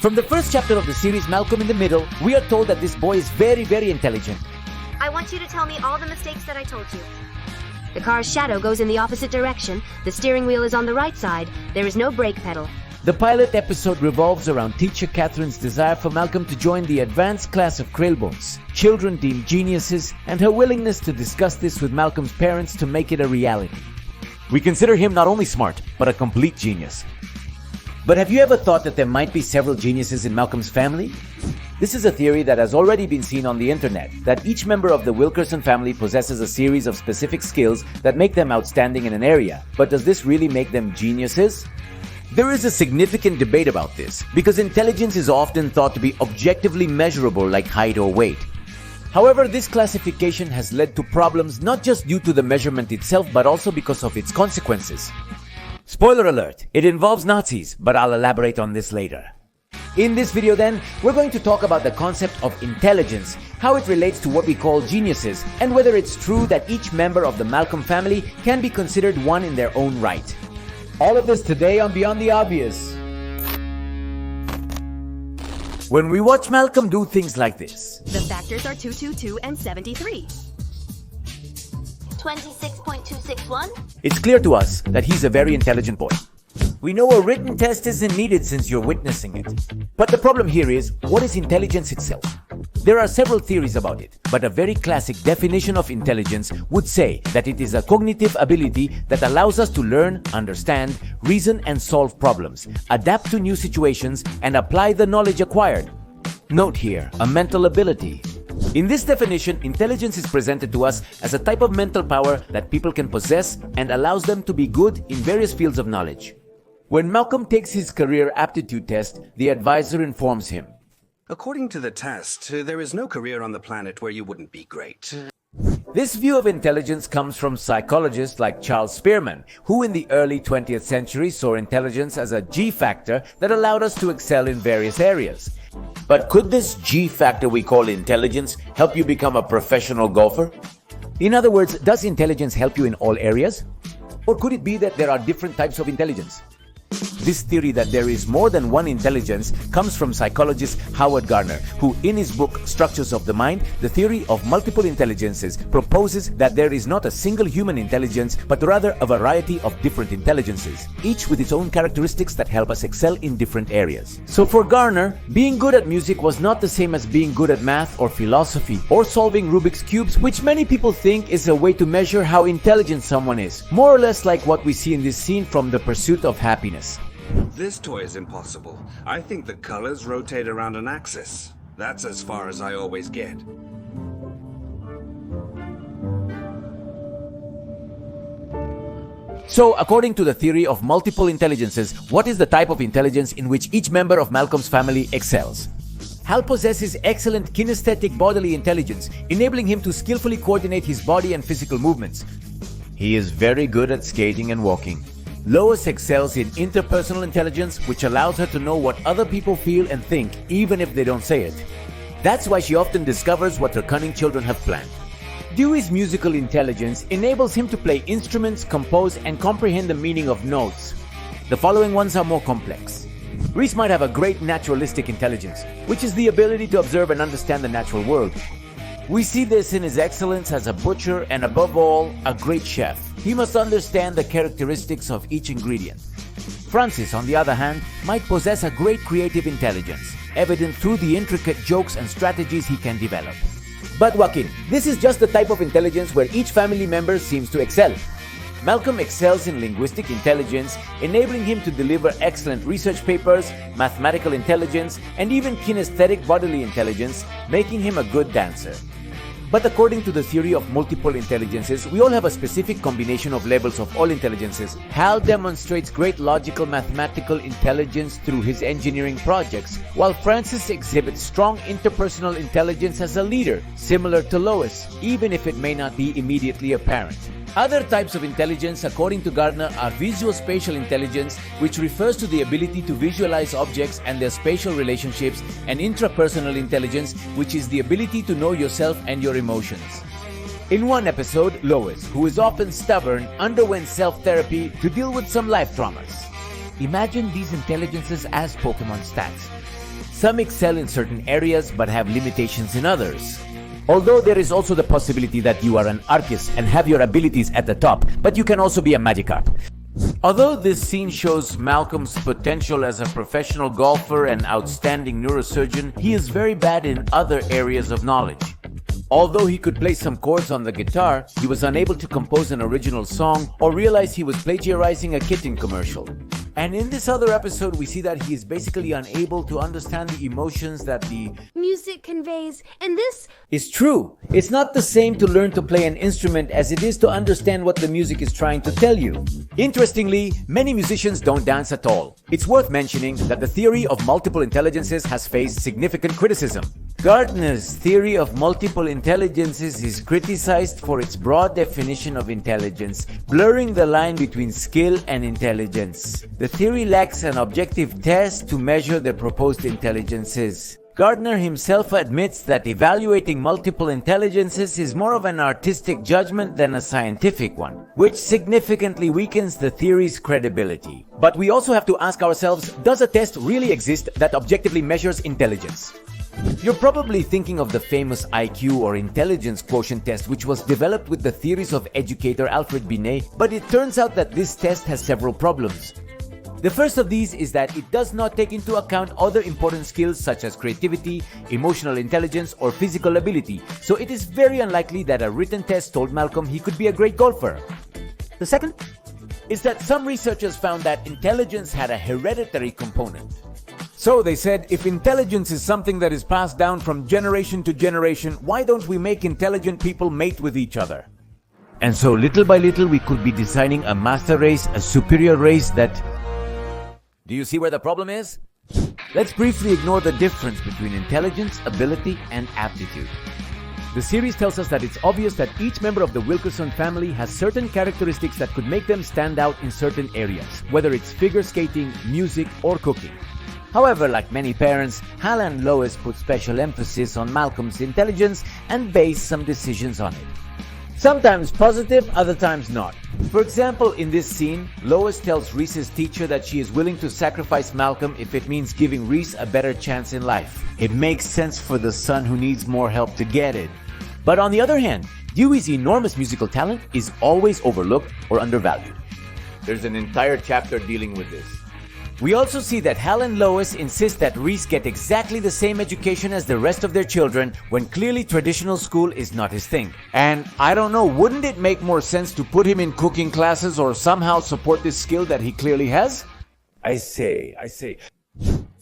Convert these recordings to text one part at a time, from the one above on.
From the first chapter of the series, Malcolm in the Middle, we are told that this boy is very, very intelligent. I want you to tell me all the mistakes that I told you. The car's shadow goes in the opposite direction. The steering wheel is on the right side. There is no brake pedal. The pilot episode revolves around teacher Catherine's desire for Malcolm to join the advanced class of Krellbones, children deemed geniuses, and her willingness to discuss this with Malcolm's parents to make it a reality. We consider him not only smart, but a complete genius. But have you ever thought that there might be several geniuses in Malcolm's family? This is a theory that has already been seen on the internet, that each member of the Wilkerson family possesses a series of specific skills that make them outstanding in an area. But does this really make them geniuses? There is a significant debate about this, because intelligence is often thought to be objectively measurable like height or weight. However, this classification has led to problems not just due to the measurement itself, but also because of its consequences. Spoiler alert, it involves Nazis, but I'll elaborate on this later. In this video then, we're going to talk about the concept of intelligence, how it relates to what we call geniuses, and whether it's true that each member of the Malcolm family can be considered one in their own right. All of this today on Beyond the Obvious. When we watch Malcolm do things like this. The factors are 222 and 73. 26.261? It's clear to us that he's a very intelligent boy. We know a written test isn't needed since you're witnessing it. But the problem here is, what is intelligence itself? There are several theories about it, but a very classic definition of intelligence would say that it is a cognitive ability that allows us to learn, understand, reason and solve problems, adapt to new situations, and apply the knowledge acquired. Note here, a mental ability. In this definition, intelligence is presented to us as a type of mental power that people can possess and allows them to be good in various fields of knowledge. When Malcolm takes his career aptitude test, the advisor informs him. According to the test, there is no career on the planet where you wouldn't be great. This view of intelligence comes from psychologists like Charles Spearman, who in the early 20th century saw intelligence as a G factor that allowed us to excel in various areas. But could this G factor we call intelligence help you become a professional golfer? In other words, does intelligence help you in all areas? Or could it be that there are different types of intelligence? This theory that there is more than one intelligence comes from psychologist Howard Gardner, who in his book Structures of the Mind, The Theory of Multiple Intelligences, proposes that there is not a single human intelligence, but rather a variety of different intelligences, each with its own characteristics that help us excel in different areas. So for Gardner, being good at music was not the same as being good at math or philosophy or solving Rubik's Cubes, which many people think is a way to measure how intelligent someone is, more or less like what we see in this scene from The Pursuit of Happiness. This toy is impossible. I think the colors rotate around an axis. That's as far as I always get. So, according to the theory of multiple intelligences, what is the type of intelligence in which each member of Malcolm's family excels? Hal possesses excellent kinesthetic bodily intelligence, enabling him to skillfully coordinate his body and physical movements. He is very good at skating and walking. Lois excels in interpersonal intelligence, which allows her to know what other people feel and think, even if they don't say it. That's why she often discovers what her cunning children have planned. Dewey's musical intelligence enables him to play instruments, compose, and comprehend the meaning of notes. The following ones are more complex. Reese might have a great naturalistic intelligence, which is the ability to observe and understand the natural world. We see this in his excellence as a butcher and, above all, a great chef. He must understand the characteristics of each ingredient. Francis, on the other hand, might possess a great creative intelligence, evident through the intricate jokes and strategies he can develop. But Joaquin, this is just the type of intelligence where each family member seems to excel. Malcolm excels in linguistic intelligence, enabling him to deliver excellent research papers, mathematical intelligence, and even kinesthetic bodily intelligence, making him a good dancer. But according to the theory of multiple intelligences, we all have a specific combination of levels of all intelligences. Hal demonstrates great logical mathematical intelligence through his engineering projects, while Francis exhibits strong interpersonal intelligence as a leader, similar to Lois, even if it may not be immediately apparent. Other types of intelligence, according to Gardner, are visuospatial intelligence, which refers to the ability to visualize objects and their spatial relationships, and intrapersonal intelligence, which is the ability to know yourself and your emotions. In one episode, Lois, who is often stubborn, underwent self-therapy to deal with some life traumas. Imagine these intelligences as Pokemon stats. Some excel in certain areas but have limitations in others. Although there is also the possibility that you are an Arceus and have your abilities at the top, but you can also be a Magikarp. Although this scene shows Malcolm's potential as a professional golfer and outstanding neurosurgeon, he is very bad in other areas of knowledge. Although he could play some chords on the guitar, he was unable to compose an original song or realize he was plagiarizing a kitten commercial. And in this other episode, we see that he is basically unable to understand the emotions that the music conveys, and this is true. It's not the same to learn to play an instrument as it is to understand what the music is trying to tell you. Interestingly, many musicians don't dance at all. It's worth mentioning that the theory of multiple intelligences has faced significant criticism. Gardner's theory of multiple intelligences is criticized for its broad definition of intelligence, blurring the line between skill and intelligence. The theory lacks an objective test to measure the proposed intelligences. Gardner himself admits that evaluating multiple intelligences is more of an artistic judgment than a scientific one, which significantly weakens the theory's credibility. But we also have to ask ourselves, does a test really exist that objectively measures intelligence? You're probably thinking of the famous IQ or intelligence quotient test, which was developed with the theories of educator Alfred Binet, but it turns out that this test has several problems. The first of these is that it does not take into account other important skills such as creativity, emotional intelligence, or physical ability, so it is very unlikely that a written test told Malcolm he could be a great golfer. The second is that some researchers found that intelligence had a hereditary component. So they said, if intelligence is something that is passed down from generation to generation, why don't we make intelligent people mate with each other? And so little by little we could be designing a master race, a superior race that... Do you see where the problem is? Let's briefly ignore the difference between intelligence, ability, and aptitude. The series tells us that it's obvious that each member of the Wilkerson family has certain characteristics that could make them stand out in certain areas, whether it's figure skating, music, or cooking. However, like many parents, Hal and Lois put special emphasis on Malcolm's intelligence and based some decisions on it. Sometimes positive, other times not. For example, in this scene, Lois tells Reese's teacher that she is willing to sacrifice Malcolm if it means giving Reese a better chance in life. It makes sense for the son who needs more help to get it. But on the other hand, Dewey's enormous musical talent is always overlooked or undervalued. There's an entire chapter dealing with this. We also see that Hal and Lois insist that Reese get exactly the same education as the rest of their children when clearly traditional school is not his thing. And I don't know, wouldn't it make more sense to put him in cooking classes or somehow support this skill that he clearly has? I say.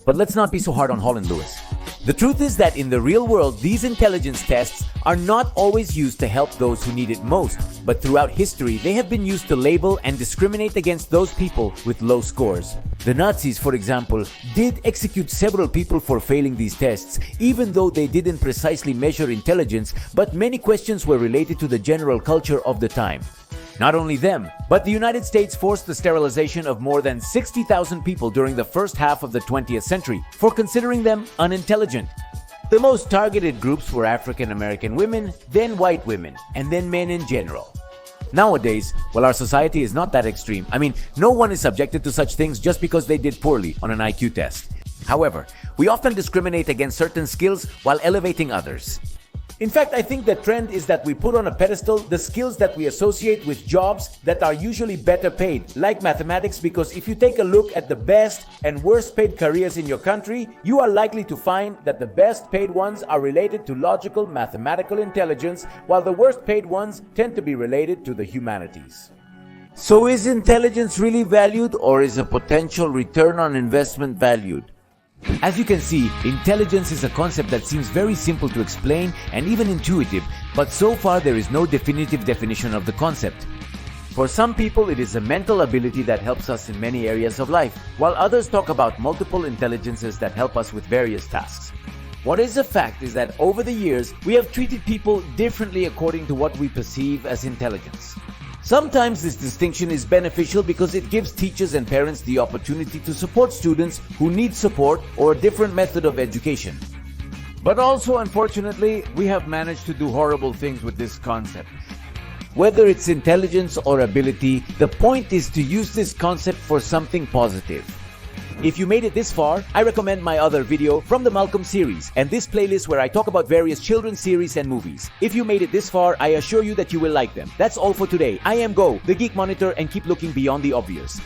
But let's not be so hard on Hal and Lewis. The truth is that in the real world, these intelligence tests are not always used to help those who need it most, but throughout history, they have been used to label and discriminate against those people with low scores. The Nazis, for example, did execute several people for failing these tests, even though they didn't precisely measure intelligence, but many questions were related to the general culture of the time. Not only them, but the United States forced the sterilization of more than 60,000 people during the first half of the 20th century for considering them unintelligent. The most targeted groups were African American women, then white women, and then men in general. Nowadays, well, our society is not that extreme. I mean, no one is subjected to such things just because they did poorly on an IQ test. However, we often discriminate against certain skills while elevating others. In fact, I think the trend is that we put on a pedestal the skills that we associate with jobs that are usually better paid, like mathematics, because if you take a look at the best and worst paid careers in your country, you are likely to find that the best paid ones are related to logical mathematical intelligence, while the worst paid ones tend to be related to the humanities. So is intelligence really valued, or is a potential return on investment valued? As you can see, intelligence is a concept that seems very simple to explain and even intuitive, but so far there is no definitive definition of the concept. For some people, it is a mental ability that helps us in many areas of life, while others talk about multiple intelligences that help us with various tasks. What is a fact is that over the years, we have treated people differently according to what we perceive as intelligence. Sometimes this distinction is beneficial because it gives teachers and parents the opportunity to support students who need support or a different method of education. But also, unfortunately, we have managed to do horrible things with this concept. Whether it's intelligence or ability, the point is to use this concept for something positive. If you made it this far, I recommend my other video from the Malcolm series and this playlist where I talk about various children's series and movies. If you made it this far, I assure you that you will like them. That's all for today. I am Go, the Geek Monitor, and keep looking beyond the obvious.